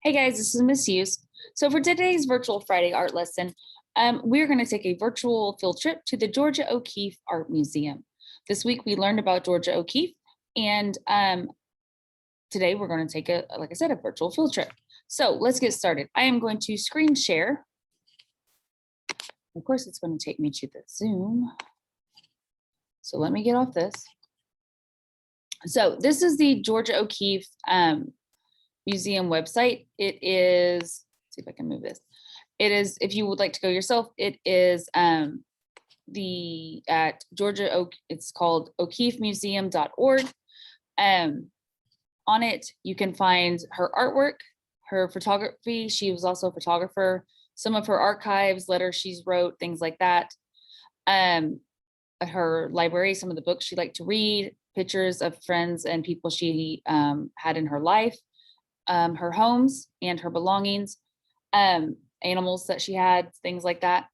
Hey guys, this is Miss Hughes. So for today's virtual Friday art lesson, we're going to take a virtual field trip to the Georgia O'Keeffe Art Museum. This week we learned about Georgia O'Keeffe, and today we're going to take like I said, a virtual field trip. So let's get started. I am going to screen share. Of course, it's going to take me to the Zoom. So let me get off this. So this is the Georgia O'Keeffe Museum website. It is, let's see if I can move this. It is, if you would like to go yourself, it is at Georgia Oak, it's called o'keeffemuseum.org. On it, you can find her artwork, her photography. She was also a photographer, some of her archives, letters she's wrote, things like that. Her library, some of the books she liked to read, pictures of friends and people she had in her life, her homes and her belongings, animals that she had, things like that.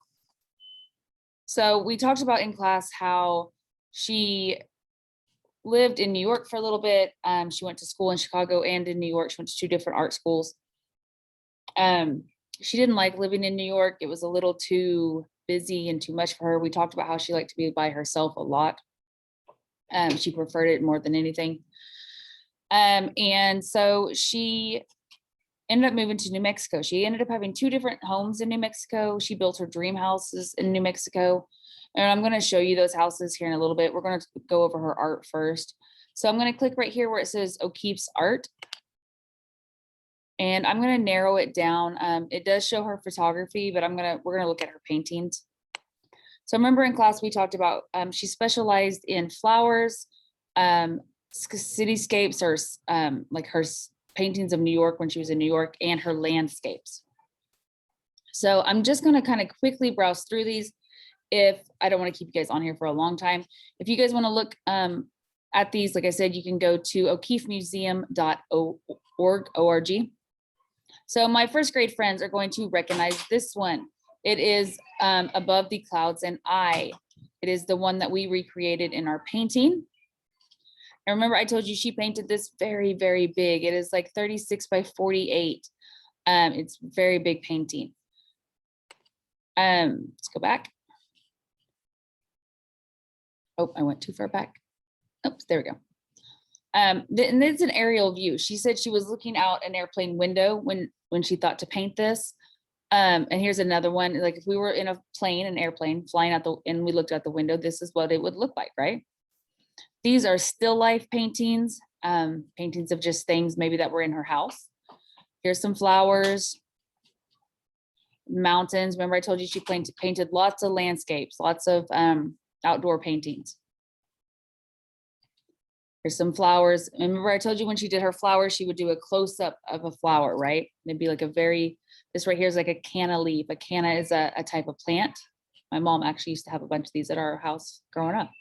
So we talked about in class how she lived in New York for a little bit. She went to school in Chicago and in New York. She went to two different art schools. She didn't like living in New York. It was a little too busy and too much for her. We talked about how she liked to be by herself a lot. She preferred it more than anything. And so she ended up moving to New Mexico. She ended up having two different homes in New Mexico. She built her dream houses in New Mexico. And I'm going to show you those houses here in a little bit. We're going to go over her art first. So I'm going to click right here where it says O'Keeffe's art. And I'm going to narrow it down. It does show her photography, but we're going to look at her paintings. So remember in class, we talked about, she specialized in flowers, cityscapes, or like her paintings of New York when she was in New York, and her landscapes. So I'm just going to kind of quickly browse through these. If I don't want to keep you guys on here for a long time, if you guys want to look at these, like I said, you can go to o'keeffemuseum.org. So my first grade friends are going to recognize this one. It is Above the Clouds and I. It is the one that we recreated in our painting. And remember, I told you she painted this very, very big. It is like 36 by 48. It's very big painting. Let's go back. Oh, I went too far back. Oops, there we go. And it's an aerial view. She said she was looking out an airplane window when she thought to paint this. And here's another one. Like if we were in a plane, an airplane flying out and we looked out the window, this is what it would look like, right? These are still life paintings, paintings of just things maybe that were in her house. Here's some flowers, mountains. Remember I told you she painted lots of landscapes, lots of outdoor paintings. Here's some flowers. Remember I told you when she did her flowers, she would do a close-up of a flower, right? It'd be like this right here is like a canna leaf. A canna is a type of plant. My mom actually used to have a bunch of these at our house growing up.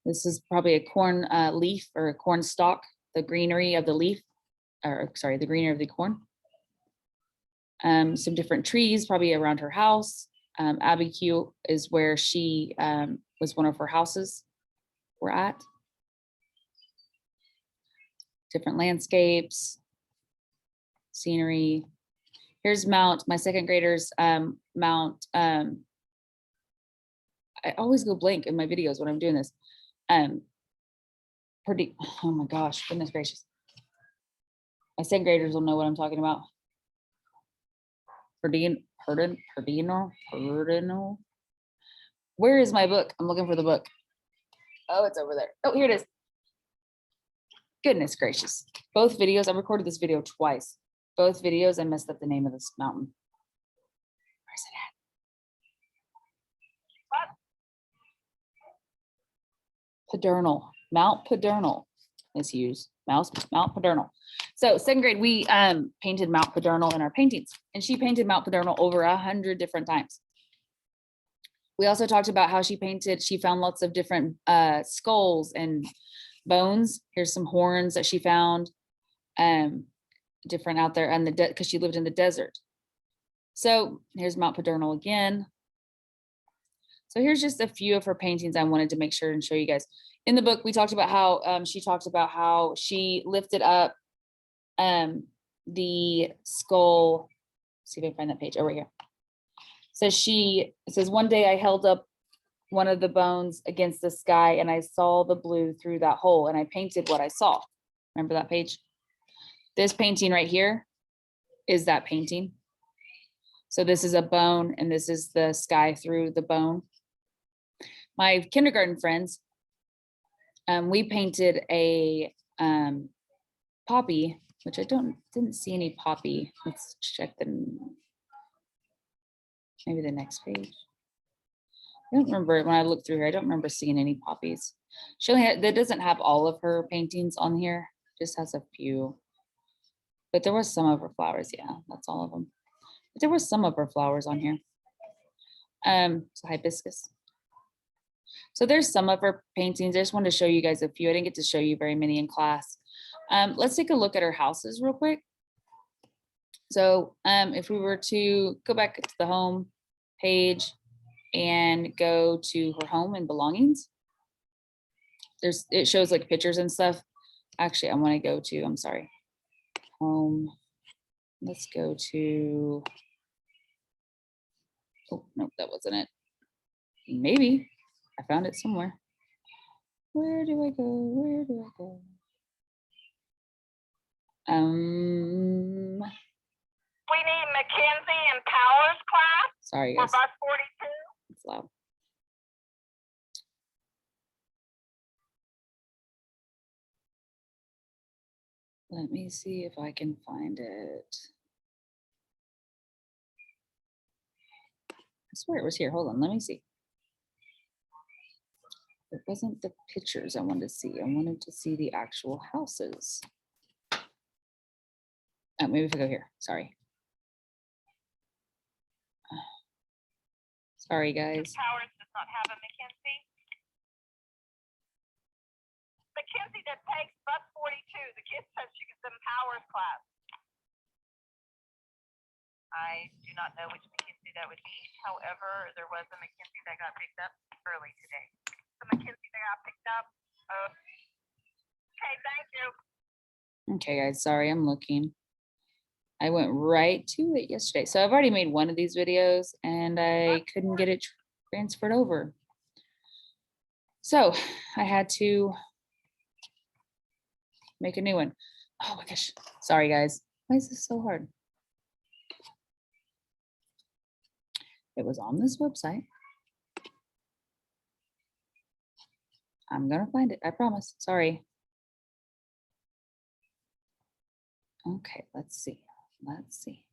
This is probably a corn leaf or a corn stalk, the greenery of the leaf, or sorry, the greenery of the corn. Some different trees probably around her house. Abiquiu is where she was one of her houses were at. Different landscapes, scenery. Here's Mount, my second graders, Mount, I always go blank in my videos when I'm doing this. Oh my gosh, goodness gracious. My second graders will know what I'm talking about. Perdino. Where is my book? I'm looking for the book. Oh, it's over there. Oh, here it is. Goodness gracious. Both videos, I recorded this video twice. Both videos, I messed up the name of this mountain. Where's it at? Pedernal, Mount Pedernal is used. Mount Pedernal. So second grade, we painted Mount Pedernal in our paintings, and she painted Mount Pedernal over 100 different times. We also talked about how she found lots of different skulls and bones. Here's some horns that she found, different out there, and because she lived in the desert. So here's Mount Pedernal again. So here's just a few of her paintings I wanted to make sure and show you guys. In the book, we talked about how she lifted up the skull. See if I can find that page over here. So it says, one day I held up one of the bones against the sky and I saw the blue through that hole and I painted what I saw. Remember that page? This painting right here is that painting. So this is a bone and this is the sky through the bone. My kindergarten friends, we painted a poppy, which I didn't see any poppy. Let's check maybe the next page. I don't remember when I looked through here. I don't remember seeing any poppies. She only that doesn't have all of her paintings on here. Just has a few. But there was some of her flowers. Yeah, that's all of them. But there was some of her flowers on here. So hibiscus. So there's some of her paintings. I just wanted to show you guys a few. I didn't get to show you very many in class. Let's take a look at her houses real quick. So if we were to go back to the home page and go to her home and belongings, it shows like pictures and stuff. Actually, I want to go to, I'm sorry, home. Let's go to, oh, nope, that wasn't it. Maybe I found it somewhere. Where do I go? Where do I go? We need Mackenzie and Powers class. Sorry, for guys. bus 42. It's loud. Let me see if I can find it. I swear it was here. Hold on, let me see. It wasn't the pictures I wanted to see. I wanted to see the actual houses. Oh, maybe if I go here, sorry. Sorry, guys. Powers does not have a Mackenzie. Mackenzie that takes bus 42. The kid says she gets in Powers class. I do not know which Mackenzie that would be. However, there was a Mackenzie that got picked up early today. The Mackenzie that got picked up. Okay, thank you. Okay, guys, sorry, I'm looking. I went right to it yesterday. So I've already made one of these videos and I couldn't get it transferred over. So I had to make a new one. Oh my gosh, sorry guys. Why is this so hard? It was on this website. I'm gonna find it, I promise, sorry. Okay, let's see. Let's see.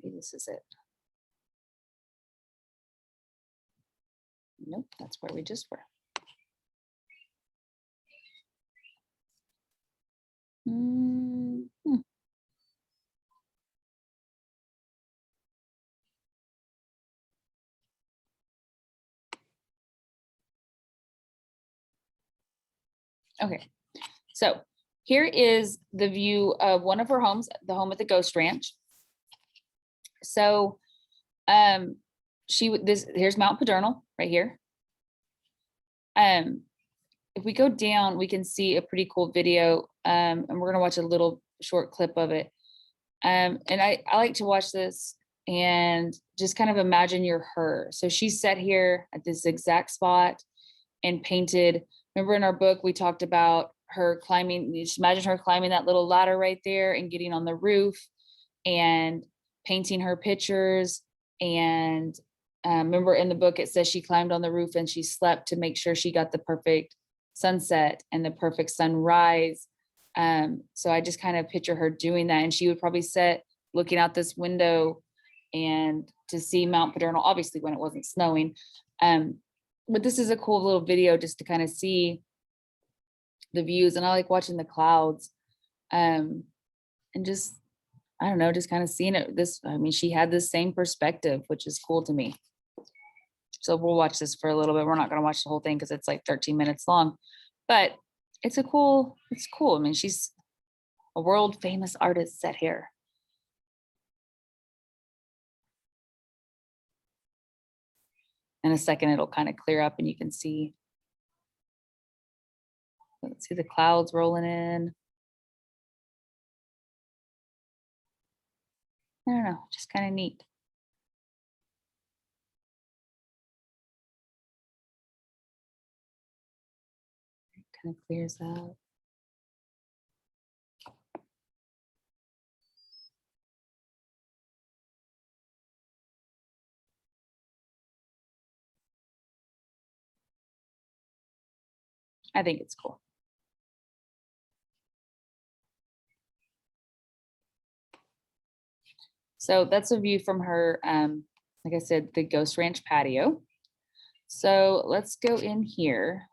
Maybe this is it. Nope, that's where we just were. Okay, so here is the view of one of her homes, the home at the Ghost Ranch. So here's Mount Padernal right here. If we go down, we can see a pretty cool video, and we're gonna watch a little short clip of it. And I like to watch this and just kind of imagine you're her. So she sat here at this exact spot and painted. Remember in our book, we talked about her climbing, you just imagine her climbing that little ladder right there and getting on the roof and painting her pictures. And remember in the book, it says she climbed on the roof and she slept to make sure she got the perfect sunset and the perfect sunrise. So I just kind of picture her doing that. And she would probably sit looking out this window and to see Mount Padernal, obviously when it wasn't snowing. But this is a cool little video just to kind of see the views, and I like watching the clouds, and just, I don't know, just kind of seeing it. I mean, she had this same perspective, which is cool to me. So we'll watch this for a little bit. We're not going to watch the whole thing because it's like 13 minutes long, but it's cool. I mean, she's a world famous artist set here. In a second, it'll kind of clear up and you can see Let's see the clouds rolling in. I don't know, just kind of neat. Kind of clears out. I think it's cool. So that's a view from her, like I said, the Ghost Ranch patio. So let's go in here.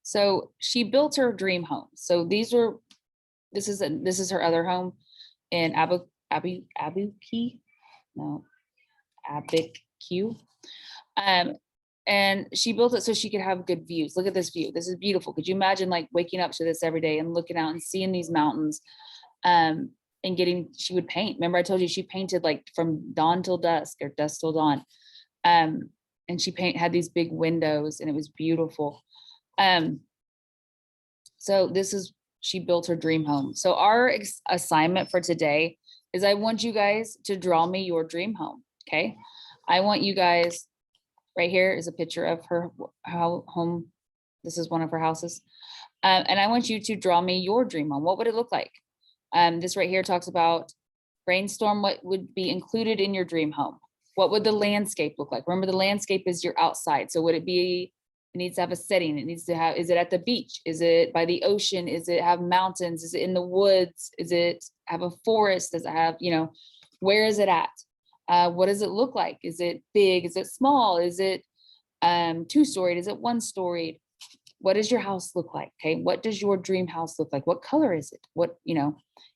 So she built her dream home. So this is her other home in Abuquerque. And she built it so she could have good views. Look at this view. This is beautiful. Could you imagine like waking up to this every day and looking out and seeing these mountains? And she would paint. Remember, I told you she painted like from dawn till dusk or dusk till dawn. And she had these big windows and it was beautiful. So she built her dream home. So our assignment for today is I want you guys to draw me your dream home. Okay. I want you guys, right here is a picture of her home. This is one of her houses. And I want you to draw me your dream home. What would it look like? This right here talks about brainstorm what would be included in your dream home. What would the landscape look like? Remember, the landscape is your outside. So would it needs to have a setting. Is it at the beach? Is it by the ocean? Is it have mountains? Is it in the woods? Is it have a forest? Does it have, where is it at? What does it look like? Is it big? Is it small? Is it 2-storied? Is it 1-storied? What does your house look like? Okay. What does your dream house look like? What color is it? What,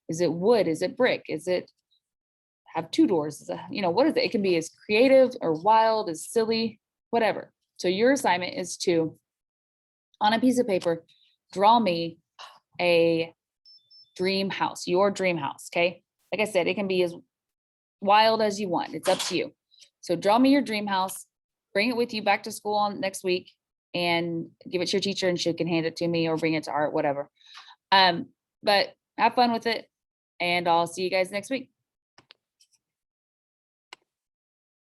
is it wood? Is it brick? Is it have 2 doors? Is it, what is it? It can be as creative or wild, as silly, whatever. So your assignment is to, on a piece of paper, draw me a dream house, your dream house. Okay. Like I said, it can be as wild as you want. It's up to you. So draw me your dream house, bring it with you back to school on next week and give it to your teacher and she can hand it to me or bring it to art, whatever. But have fun with it and I'll see you guys next week.